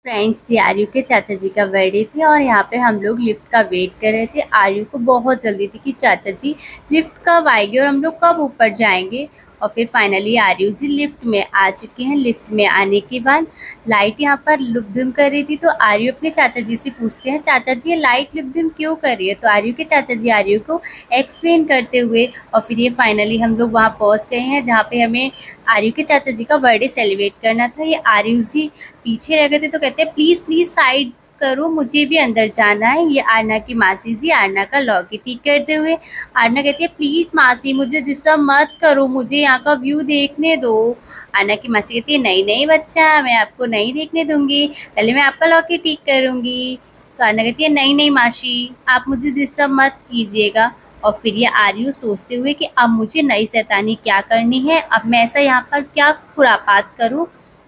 Friends, ये आर्यू के चाचा जी का बर्थडे थे और यहाँ पे हम लोग लिफ्ट का वेट कर रहे थे। आर्यू को बहुत जल्दी थी कि चाचा जी लिफ्ट कब आएगी और हम लोग कब ऊपर जाएंगे। और फिर फाइनली आर्यू जी लिफ्ट में आ चुके हैं। लिफ्ट में आने के बाद लाइट यहाँ पर लुकदुम कर रही थी, तो आर्यू अपने चाचा जी से पूछते हैं, चाचा जी ये लाइट लुकदुम क्यों कर रही है। तो आर्यू के चाचा जी आर्यू को एक्सप्लेन करते हुए और फिर ये फाइनली हम लोग वहाँ पहुँच गए हैं जहाँ पे हमें आर्यू के चाचा जी का बर्थडे सेलिब्रेट करना था। ये आर्यू जी पीछे रह गए थे तो कहते हैं प्लीज प्लीज साइड करो, मुझे भी अंदर जाना है। ये आरना की मासी जी आरना का लॉकेट ठीक करते हुए आरना कहती है प्लीज मासी मुझे डिस्टर्ब मत करो, मुझे यहाँ का व्यू देखने दो। आरना की मासी कहती है नहीं नहीं बच्चा, मैं आपको नहीं देखने दूंगी, पहले मैं आपका लॉकेट ठीक करूंगी। तो आरना कहती है नहीं नहीं मासी, आप मुझे डिस्टर्ब मत कीजिएगा। और फिर ये आर्यू सोचते हुए कि अब मुझे नई शैतानी क्या करनी है, अब मैं ऐसा यहाँ पर क्या खुरापात करूँ।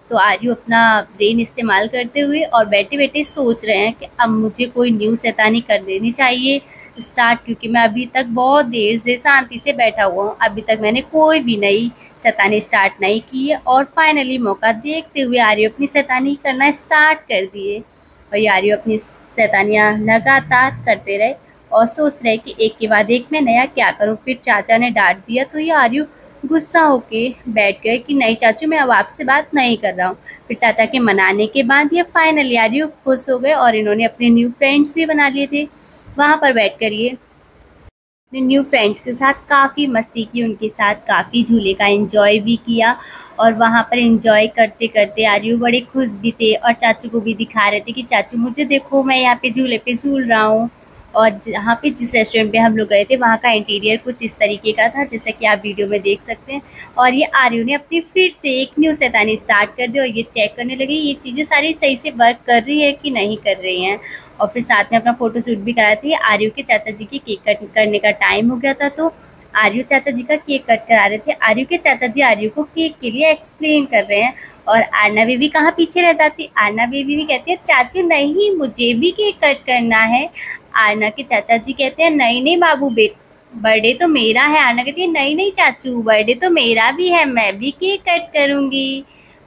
तो आर्यू अपना ब्रेन इस्तेमाल करते हुए और बैठे बैठे सोच रहे हैं कि अब मुझे कोई न्यू शैतानी कर देनी चाहिए स्टार्ट, क्योंकि मैं अभी तक बहुत देर से शांति से बैठा हुआ हूँ, अभी तक मैंने कोई भी नई शैतानी स्टार्ट नहीं की है। और फाइनली मौका देखते हुए आर्यू अपनी शैतानी करना स्टार्ट कर दिए और ये आर्यू अपनी शैतानियाँ लगातार करते रहे और सोच रहे कि एक के बाद एक मैं नया क्या करूँ। फिर चाचा ने डांट दिया तो ये आर्यू गुस्सा होके बैठ गए कि नहीं चाचू, मैं अब आपसे बात नहीं कर रहा हूँ। फिर चाचा के मनाने के बाद ये फाइनली आर्यू खुश हो गए और इन्होंने अपने न्यू फ्रेंड्स भी बना लिए थे। वहाँ पर बैठ कर ये अपने न्यू फ्रेंड्स के साथ काफ़ी मस्ती की, उनके साथ काफ़ी झूले का एंजॉय भी किया। और वहाँ पर एंजॉय करते करते आर्यू बड़े खुश भी थे और चाचू को भी दिखा रहे थे कि चाचू मुझे देखो, मैं यहाँ पे झूले पे झूल रहा हूँ। और जहाँ पे जिस रेस्टोरेंट पे हम लोग गए थे वहाँ का इंटीरियर कुछ इस तरीके का था जैसा कि आप वीडियो में देख सकते हैं। और ये आर्यू ने अपनी फिर से एक न्यू शैतानी स्टार्ट कर दी और ये चेक करने लगे ये चीज़ें सारी सही से वर्क कर रही है कि नहीं कर रही हैं। और फिर साथ में अपना फोटो शूट भी कराए थे। आर्यू के चाचा जी की केक कट करने का टाइम हो गया था तो आर्यू चाचा जी का केक कट करा रहे थे। आर्यू के चाचा जी आर्यू को केक के लिए एक्सप्लेन कर रहे हैं और आरना बेबी कहाँ पीछे रह जाती। आरना बेबी भी कहती है चाचू नहीं, मुझे भी केक कट करना है। आरना के चाचा जी कहते हैं नहीं नहीं बाबू बर्थडे तो मेरा है। आरना कहती है नहीं नहीं चाचू, बर्थडे तो मेरा भी है, मैं भी केक कट करूंगी।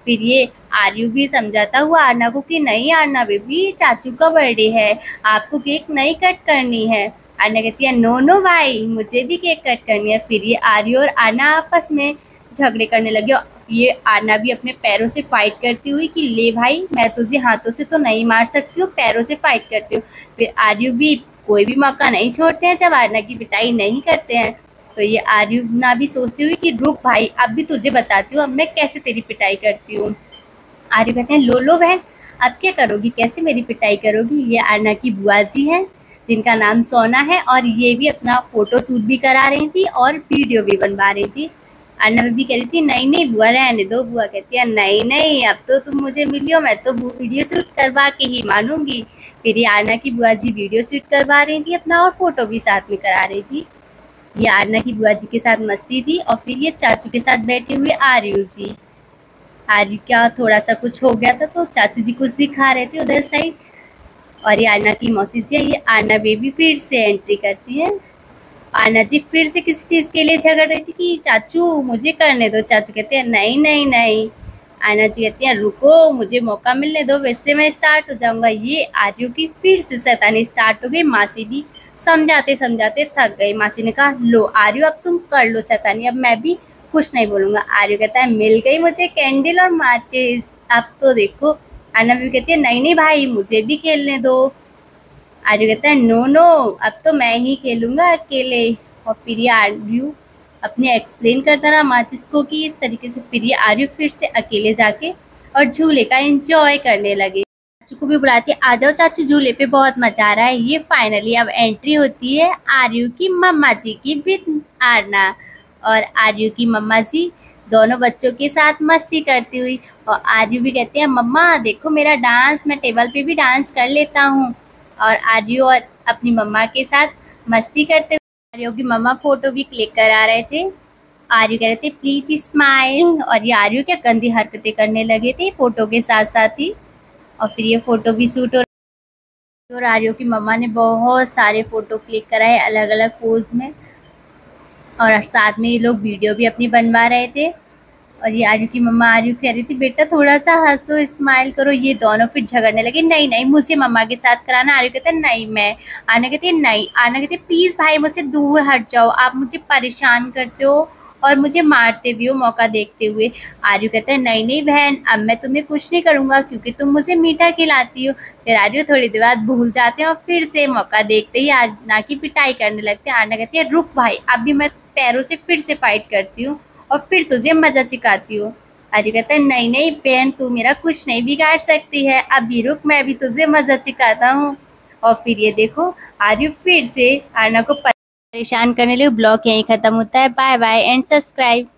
फिर ये आर्यू भी समझाता हुआ आरना को कि नहीं आरना बेबी, चाचू का बर्थडे है, आपको केक नहीं कट करनी है। आरना कहती है नो नो भाई, मुझे भी केक कट करनी है। फिर ये आर्यू और आरना आपस में झगड़े करने लगे। ये आरना भी अपने पैरों से फाइट करती हुई कि ले भाई, मैं तुझे हाथों से तो नहीं मार सकती हूँ, पैरों से फाइट करती हूँ। फिर आर्यू भी कोई भी मौका नहीं छोड़ते हैं जब आरना की पिटाई नहीं करते हैं। तो ये आर्यू ना भी सोचती हुई कि रुक भाई, अब भी तुझे बताती हूँ अब मैं कैसे तेरी पिटाई करती हूँ। आर्यू कहते हैं लो लो बहन, अब क्या करोगी, कैसे मेरी पिटाई करोगी। ये आरना की बुआ जी हैं जिनका नाम सोना है और ये भी अपना फोटो शूट भी करा रही थी और वीडियो भी बनवा रही थी। आरना भी कह रही थी नहीं नहीं बुआ रहने दो। बुआ कहती है नहीं नहीं, अब तो तुम मुझे मिली हो, मैं तो वीडियो शूट करवा के ही मानूंगी। फिर ये आरना की बुआ जी वीडियो शूट करवा रही थी अपना और फोटो भी साथ में करा रही थी। ये आरना की बुआ जी के साथ मस्ती थी और फिर ये चाचू के साथ बैठे हुए आर्यू जी। आर्यू क्या थोड़ा सा कुछ हो गया था तो चाचू जी कुछ दिखा रहे थे उधर साइड। और ये आरना की मौसी जी है, ये आरना बेबी फिर से एंट्री करती है। आरना जी फिर से किसी चीज़ के लिए झगड़ रही थी कि चाचू मुझे करने दो। चाचू कहते हैं नहीं नहीं नहीं। आरना जी कहती हैं रुको, मुझे मौका मिलने दो, वैसे मैं स्टार्ट हो जाऊंगा। ये आर्यू की फिर से शैतानी स्टार्ट हो गई। मासी भी समझाते समझाते थक गई। मासी ने कहा लो आर्यू अब तुम कर लो शैतानी, अब मैं भी कुछ नहीं बोलूंगा। आर्यू कहता है मिल गई मुझे कैंडल और माचिस, अब तो देखो। आरना भी कहती है नहीं नहीं भाई, मुझे भी खेलने दो। आर्यू कहता है नो नो, अब तो मैं ही खेलूंगा अकेले। और फिर ये आर्यू अपने एक्सप्लेन करता रहा माचिस को कि इस तरीके से। फिर ये आर्यू फिर से अकेले जाके और झूले का एंजॉय करने लगे। चाचू को भी बुलाते आ जाओ चाचू, झूले पे बहुत मजा आ रहा है। ये फाइनली अब एंट्री होती है आर्यू की मम्मा जी की विद आरना। और आर्यू की मम्मा जी दोनों बच्चों के साथ मस्ती करती हुई। और आर्यू भी कहते हैं मम्मा देखो मेरा डांस, मैं टेबल पे भी डांस कर लेता हूँ। और आर्यू और अपनी मम्मा के साथ मस्ती करते हुए आर्यू की मम्मा फोटो भी क्लिक करा रहे थे। आर्यू कह रहे थे प्लीज स्माइल, और ये आर्यू क्या गंदी हरकतें करने लगे थे फोटो के साथ साथ ही। और फिर ये फोटो भी शूट हो, और आर्यू की मम्मा ने बहुत सारे फोटो क्लिक कराए अलग अलग पोज में और साथ में ये लोग वीडियो भी अपनी बनवा रहे थे। और ये आर्यू की मम्मा आर्यू कह रही थी बेटा थोड़ा सा हंसो, स्माइल करो। ये दोनों फिर झगड़ने लगे, नहीं नहीं मुझे मम्मा के साथ कराना। आर्यू कहता है नहीं मैं। आना कहती है नहीं। आना कहती है प्लीज भाई मुझसे दूर हट जाओ, आप मुझे परेशान करते हो और मुझे मारते भी हो मौका देखते हुए। आर्यू कहता है नहीं नहीं बहन, अब मैं तुम्हें कुछ नहीं करूंगा क्योंकि तुम मुझे मीठा खिलाती हो। फिर आर्यू थोड़ी देर बाद भूल जाते हैं और फिर से मौका देखते ही आना की पिटाई करने लगते हैं। आना कहती है रुक भाई, अभी मैं पैरों से फिर से फाइट करती हूँ और फिर तुझे मजा सिखाती हूँ। आर्यू कहता है नहीं नहीं बहन, तू मेरा कुछ नहीं बिगाड़ सकती है, अभी रुक मैं भी तुझे मजा सिखाता हूँ। और फिर ये देखो आर्यू फिर से आर्ना को परेशान करने लगे। ब्लॉग यहीं खत्म होता है। Bye bye and subscribe.